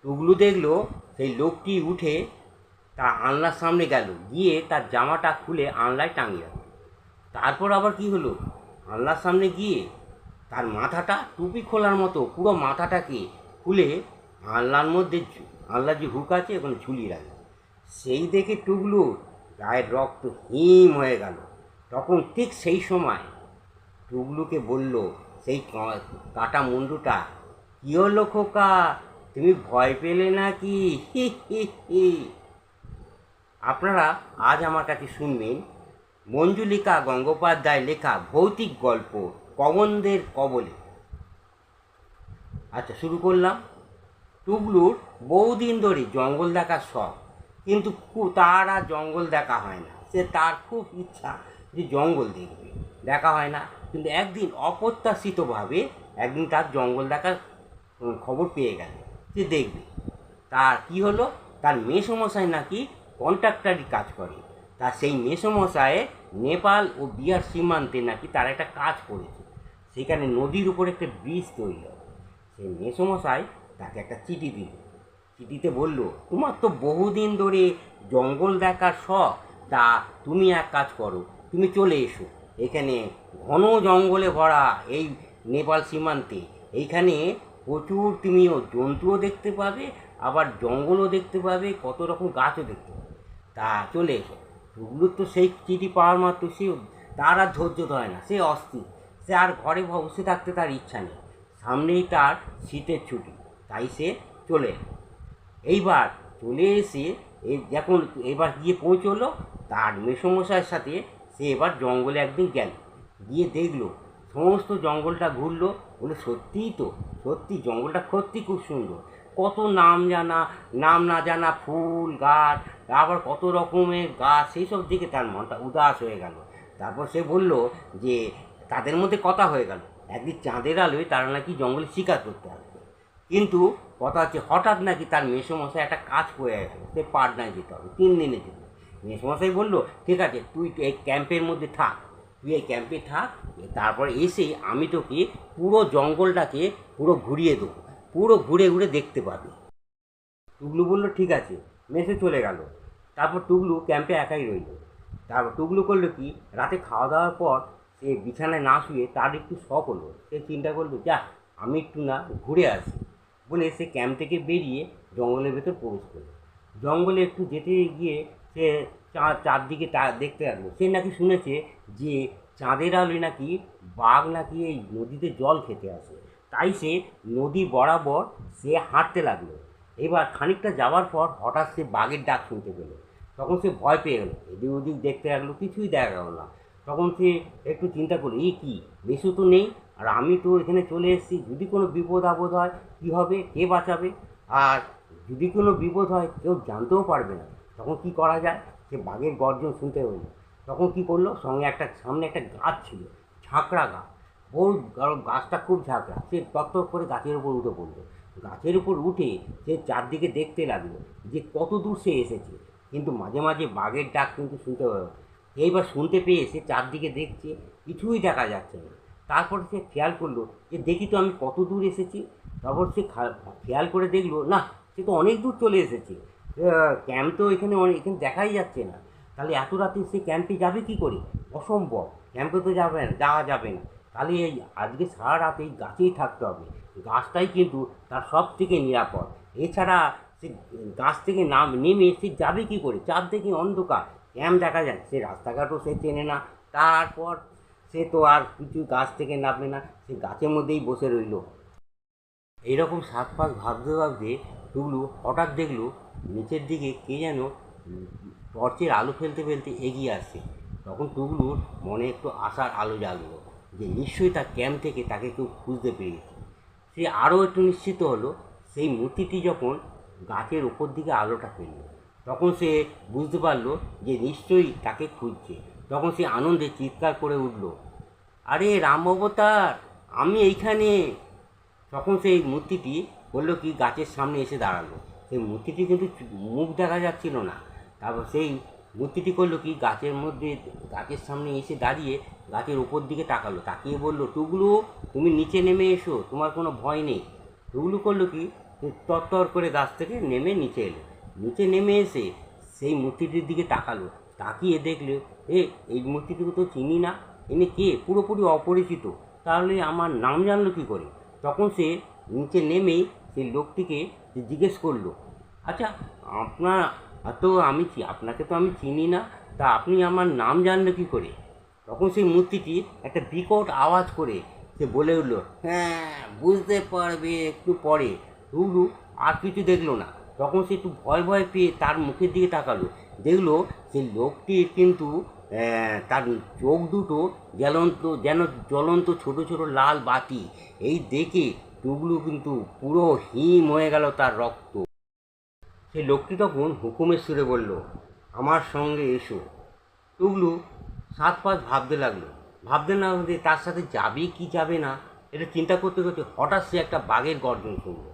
টুগলু দেখলো সেই লোকটি উঠে তার আলনার সামনে গেল, গিয়ে তার জামাটা খুলে আলনায় টাঙিয়ে রাখল। তারপর আবার কি হলো, আলনার সামনে গিয়ে তার মাথাটা টুপি খোলার মতো পুরো মাথাটাকে খুলে আলনার মধ্যে, আলনার যে হুক আছে ওখানে ঝুলিয়ে রাখল। সেই দেখে টুগলুর গায়ের রক্ত হিম হয়ে গেল। তখন ঠিক সেই সময় টুগলুকে বলল সেই কাটা মুন্ডুটা, কী হলো খোকা, তুমি ভয় পেলে নাকি? হি হি হি। আপনারা আজ আমার কাছে শুনবেন মঞ্জুলিকা গঙ্গোপাধ্যায় লেখা ভৌতিক গল্প কবনদের কবলে। আচ্ছা, শুরু করলাম। টুগলুর বহুদিন ধরে জঙ্গল দেখার শখ, কিন্তু তার আর জঙ্গল দেখা হয় না। তার খুব ইচ্ছা যে জঙ্গল দেখবে, দেখা হয় না। কিন্তু একদিন অপ্রত্যাশিতভাবে একদিন তার জঙ্গল দেখার খবর পেয়ে গেল, সে দেখবে। তার কি হলো, তার মেসোমশাই নাকি কন্ট্রাক্টারি কাজ করে। তার সেই মেসোমশাই নেপাল ও বিহার সীমান্তে নাকি তার একটা কাজ করেছে। সেখানে নদীর উপর একটা ব্রিজ তৈরি হবে। সেই মেসোমশাই তাকে একটা চিঠি দিল। চিঠিতে বলল, তোমার তো বহুদিন ধরে জঙ্গল দেখার শখ, তা তুমি এক কাজ করো, তুমি চলে এসো এখানে। ঘন জঙ্গলে ভরা এই নেপাল সীমান্তে, এইখানে প্রচুর তুমিও জন্তুও দেখতে পাবে, আবার জঙ্গলও দেখতে পাবে, কত রকম গাছও দেখতে পাবে। তা চলে এসো। টুগলুর তো সেই চিঠি পাওয়ার মাত্র সে, তার আর ধৈর্য ধরে না, সে অস্থির। সে আর ঘরে বসে থাকতে তার ইচ্ছা নেই। সামনেই তার শীতের ছুটি, তাই সে চলে এলো। এইবার চলে এসে যখন এবার গিয়ে পৌঁছলো তার মেসোমশাইয়ের সাথে, সে এবার জঙ্গলে একদিন গেল, গিয়ে দেখলো সমস্ত জঙ্গলটা ঘুরলো। বলে সত্যিই তো, সত্যি জঙ্গলটা সত্যি খুব সুন্দর। কত নাম না জানা ফুল গাছ, আবার কত রকমের গাছ, সেই সব দিকে তার মনটা উদাস হয়ে গেল। তারপর সে বলল যে তাদের মধ্যে কথা হয়ে গেল একদিন চাঁদের আলোয় তারা নাকি জঙ্গলে শিকার করতে আসবে। কিন্তু কথা হচ্ছে হঠাৎ নাকি তার মেসোমশাই একটা কাজ করে গেল, সে পাটনায় যেতে হবে 3 দিনের জন্য। মেসোমশাই বললো, ঠিক আছে তুই এই ক্যাম্পের মধ্যে থাক, তুই এই ক্যাম্পে থাক, তারপর এসে আমি তোকে পুরো জঙ্গলটাকে পুরো ঘুরিয়ে দেবো, পুরো ঘুরে ঘুরে দেখতে পাবি। টুগলু বললো ঠিক আছে। মেসে চলে গেল। তারপর টুগলু ক্যাম্পে একাই রইল। তারপর টুগলু করলো কি, রাতে খাওয়া দাওয়ার পর সে বিছানায় না শুয়ে তার একটু শখ হলো। সে চিন্তা করলো, যা আমি একটু না ঘুরে আসি বলে সে ক্যাম্প থেকে বেরিয়ে জঙ্গলের ভেতর প্রবেশ করলো। জঙ্গলে একটু যেতে গিয়ে সে চারদিকে দেখতে লাগলো। সে নাকি শুনেছে যে চাঁদের আলোয় নাকি বাঘ নাকি এই নদীতে জল খেতে আসে। তাই সে নদী বরাবর সে হাঁটতে লাগলো। এবার খানিকটা যাওয়ার পর হঠাৎ সে বাঘের ডাক শুনতে পেল। তখন সে ভয় পেয়ে গেল, এদিক ওদিক দেখতে লাগলো, কিছুই দেখা গেল না। তখন সে একটু চিন্তা করলো, এই কী, বেশু তো নেই, আর আমি তো এখানে চলে এসেছি, যদি কোনো বিপদ আপদ হয় কী হবে, কে বাঁচাবে? আর যদি কোনো বিপদ হয় কেউ জানতেও পারবে না, তখন কি করা যায়? সে বাঘের গর্জন শুনতে হইল। তখন কি করলো, সামনে একটা গাছ ছিল, ঝাঁকড়া গাছ, বহু গাছটা খুব ঝাঁকড়া। সে তত্তর করে গাছের উপর উঠে পড়লো। গাছের উপর উঠে সে চারদিকে দেখতে লাগলো যে কত দূর সে এসেছে, কিন্তু মাঝে মাঝে বাঘের ডাক কিন্তু শুনতে হবে। এইবার শুনতে পেয়ে সে চারদিকে দেখছে, কিছুই দেখা যাচ্ছে না। তারপর সে খেয়াল করলো যে দেখি তো আমি কত দূর এসেছি। তারপর সে খেয়াল করে দেখলো, না, সে তো অনেক দূর চলে এসেছে, ক্যাম্প তো এখানে এখানে দেখাই যাচ্ছে না। তাহলে এত রাতে সে ক্যাম্পে যাবে কী করে? অসম্ভব, ক্যাম্পে তো যাওয়া যাবে না। তাহলে এই আজকে সারা রাত এই গাছেই থাকতে হবে। গাছটাই কিন্তু তার সব থেকে নিরাপদ। এছাড়া সে গাছ থেকে নেমে সে যাবে কী করে? চারদিকে অন্ধকার, ক্যাম্প দেখা যায়, সে রাস্তাঘাটও সে চেনে না। তারপর সে তো আর কিছু গাছ থেকে নামবে না, সে গাছের মধ্যেই বসে রইল। এইরকম সাত পাঁচ ভাবতে ভাবতে টুগলু হঠাৎ দেখলো নিচের দিকে কে যেন টর্চের আলো ফেলতে ফেলতে এগিয়ে আসছে। তখন টুগলুর মনে একটু আশার আলো জাগলো যে নিশ্চয়ই তার ক্যাম্প থেকে তাকে কেউ খুঁজতে পেরেছে। সে আরও একটু নিশ্চিত হলো। সেই মূর্তিটি যখন গাছের ওপর দিকে আলোটা পেল, তখন সে বুঝতে পারলো যে নিশ্চয়ই তাকে খুঁজছে। তখন সে আনন্দে চিৎকার করে উঠল, আরে রাম অবতার, আমি এইখানে। তখন সেই মূর্তিটি বললো কি, গাছের সামনে এসে দাঁড়ালো। সেই মূর্তিটি কিন্তু মুখ দেখা যাচ্ছিল না। তারপর সেই মূর্তিটি করলো কি, গাছের সামনে এসে দাঁড়িয়ে গাছের ওপর দিকে তাকিয়ে বলল, টুগলু, তুমি নিচে নেমে এসো, তোমার কোনো ভয় নেই। টুগলু করলো কি, তরতর করে গাছ থেকে নেমে নিচে এলো। নিচে নেমে এসে সেই মূর্তিটির দিকে তাকালো, তাকিয়ে দেখলো এই মূর্তিটিকে তো চিনি না, এনে কে, পুরোপুরি অপরিচিত, তাহলে আমার নাম জানলো কী করে? তখন সে নিচে নেমেই সেই লোকটিকে জিজ্ঞেস করলো, আচ্ছা আপনার আপনাকে তো আমি চিনি না, তা আপনি আমার নাম জানলো কী করে? তখন সেই মূর্তিটি একটা বিকট আওয়াজ করে সে বলে উঠলো, হ্যাঁ বুঝতে পারবে একটু পরে। টুকলু আর কিছু দেখলো না। তখন সে একটু ভয় ভয় পেয়ে তার মুখের দিকে তাকালো, দেখলো সেই লোকটির কিন্তু তার চোখ দুটো যেন জ্বলন্ত ছোট ছোট লাল বাতি। এই দেখে টুকলু কিন্তু পুরো হিম হয়ে গেল তার রক্ত। সেই লোকটি তখন হুকুমের সুরে বলল, আমার সঙ্গে এসো। টুকলু 7-5 ভাবতে না ভাবতে তার সাথে যাবে কি যাবে না এটা চিন্তা করতে করতে হঠাৎ সে একটা বাঘের গর্জন শুনল।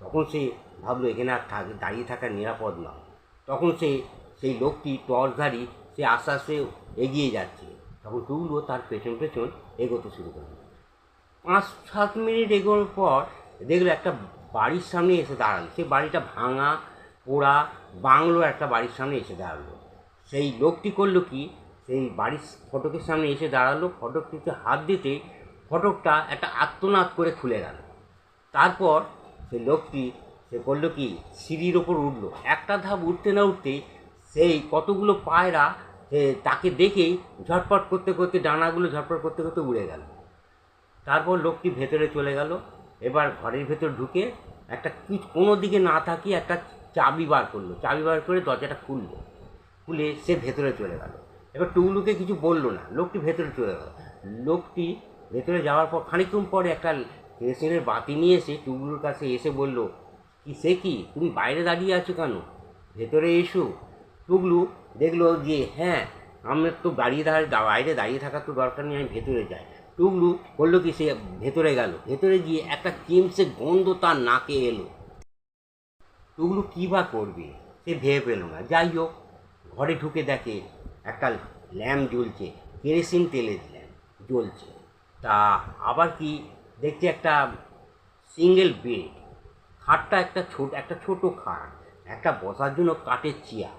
তখন সে ভাবলো এখানে আর দাঁড়িয়ে থাকা নিরাপদ নয়। তখন সেই লোকটি টর্চধারী সে আস্তে আস্তে এগিয়ে যাচ্ছে। তখন টুকলু তার পেছন পেছন এগোতে শুরু করল। 5-7 মিনিট এগোনোর পর দেখলো একটা বাড়ির সামনে এসে দাঁড়ালো। সেই বাড়িটা ভাঙা পোড়া বাংলো একটা বাড়ির সামনে এসে দাঁড়ালো। সেই লোকটি করলো কি, সেই বাড়ির ফটকের সামনে এসে দাঁড়ালো, ফটকটিতে হাত দিতে ফটকটা একটা আর্তনাদ করে খুলে গেল। তারপর সেই লোকটি সে করলো কি, সিঁড়ির ওপর উঠলো। একটা ধাপ উঠতে না উঠতেই সেই কতগুলো পায়রা তাকে দেখেই ঝটপট করতে করতে ডানাগুলো ঝটপট করতে করতে উড়ে গেল। তারপর লোকটি ভেতরে চলে গেল। এবার ঘরের ভেতর ঢুকে কোনো দিকে না তাকিয়ে একটা চাবি বার করলো, চাবি বার করে দরজাটা খুলে সে ভেতরে চলে গেল। এবার টুকলুকে কিছু বললো না, লোকটি ভেতরে চলে গেল। লোকটি ভেতরে যাওয়ার পর খানিকক্ষণ পরে একটা কেরোসিনের বাতি নিয়ে এসে টুকলুর কাছে এসে বলল, কি তুমি বাইরে দাঁড়িয়ে আছো কেন, ভেতরে এসো। টুকলু দেখলো যে হ্যাঁ, আমার তো বাইরে দাঁড়িয়ে থাকার তো দরকার নেই, আমি ভেতরে যাই। টুকলু বললো কি, সে ভেতরে গেল। ভেতরে গিয়ে একটা চিমসে গন্ধ তার নাকে এলো। টুকলু কী বা করবে সে ভেবে পেল না। যাই হোক, ঘরে ঢুকে দেখে একটা ল্যাম্প জ্বলছে, কেরোসিন তেলের ল্যাম্প জ্বলছে। তা আবার কি দেখছে, একটা সিঙ্গেল বেড, খাটটা একটা ছোট খাট, একটা বসার জন্য কাঠের চেয়ার,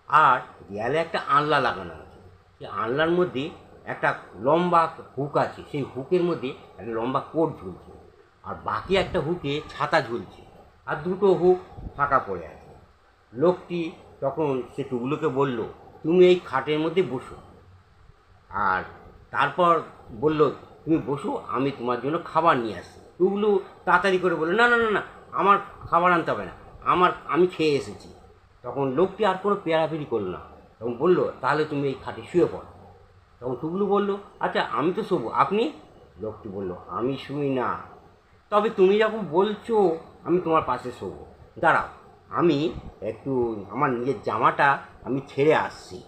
আর দেয়ালে একটা আনলা লাগানো আছে। সেই আনলার মধ্যে একটা লম্বা হুক আছে, সেই হুকের মধ্যে একটা লম্বা কোট ঝুলছে, আর বাকি একটা হুকে ছাতা ঝুলছে, আর দুটো হুক ফাঁকা পড়ে আছে। লোকটি তখন সে টুকলুকে বলল, তুমি এই খাটের মধ্যে বসো। আর তারপর বলল, তুমি বসো, আমি তোমার জন্য খাবার নিয়ে আসছি। টুকলু তাড়াতাড়ি করে বলল, না না না না, আমার খাবার আনতে হবে না, আমি খেয়ে এসেছি। তখন লোকটি আর কোনো পেয়ারাফেরি করলো না। তখন বলল, তাহলে তুমি এই খাটে শুয়ে পড়ো। তখন টুকলু বলল, আচ্ছা আমি তো শোবো, আপনি? লোকটি বলল, আমি শুই না, তবে তুমি যখন বলছো আমি তোমার পাশে শোবো। দাঁড়াও, আমি একটু আমার নিজের জামাটা আমি ছেড়ে আসছি।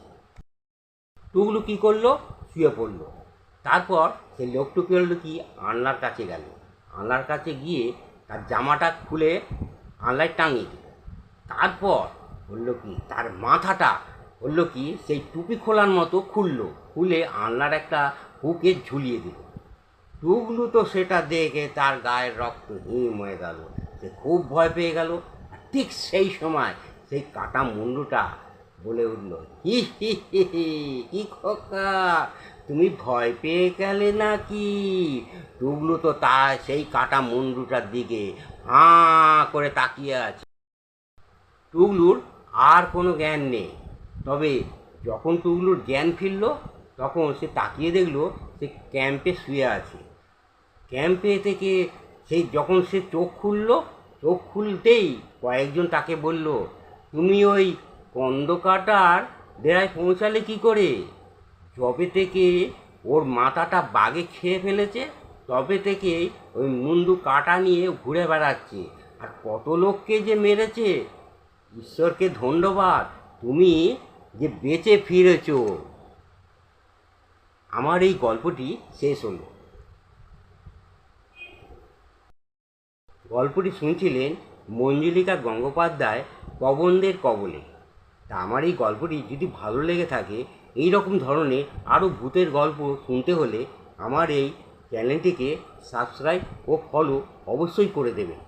টুকলু কী করলো, শুয়ে পড়লো। তারপর সেই লোকটু কী হলো কি, আনলার কাছে গেল। আনলার কাছে গিয়ে তার জামাটা খুলে আনলায় টাঙিয়ে দিল। তারপর বললো কি, তার মাথাটা বললো কি সেই টুপি খোলার মতো খুলে আনলার একটা হুকে ঝুলিয়ে দিল। টুকলু তো সেটা দেখে তার গায়ের রক্ত হিম হয়ে গেল, সে খুব ভয় পেয়ে গেল। আর ঠিক সেই সময় সেই কাটা মুন্ডুটা বলে উঠল, হি হি হি হি, কি খোকা, তুমি ভয় পেয়ে গেলে নাকি? টুকলু তো সেই কাটা মুন্ডুটার দিকে হাঁ করে তাকিয়ে আছে। টুকলুর আর কোনো জ্ঞান নেই। তবে যখন টুকলুর জ্ঞান ফিরল, তখন সে তাকিয়ে দেখলো সে ক্যাম্পে শুয়ে আছে। ক্যাম্পে থেকে যখন সে চোখ খুলতেই কয়েকজন তাকে বলল, তুমি ওই কন্দকাটার ডেরায় পৌঁছালে কি করে? যবে থেকে ওর মাথাটা বাঘে খেয়ে ফেলেছে, তবে থেকে ওই মুন্ডু কাটা নিয়ে ঘুরে বেড়াচ্ছে, আর কত লোককে যে মেরেছে। ঈশ্বরকে ধন্যবাদ, তুমি যে বেঁচে ফিরেছ। আমার এই গল্পটি শেষ হলো। গল্পটি শুনছিলেন মঞ্জুলিকা গঙ্গোপাধ্যায় পবনদের কবলে। তা আমার এই গল্পটি যদি ভালো লেগে থাকে, এই রকম ধরনের আরও ভূতের গল্প শুনতে হলে আমার এই চ্যানেলটিকে সাবস্ক্রাইব ও ফলো অবশ্যই করে দেবেন।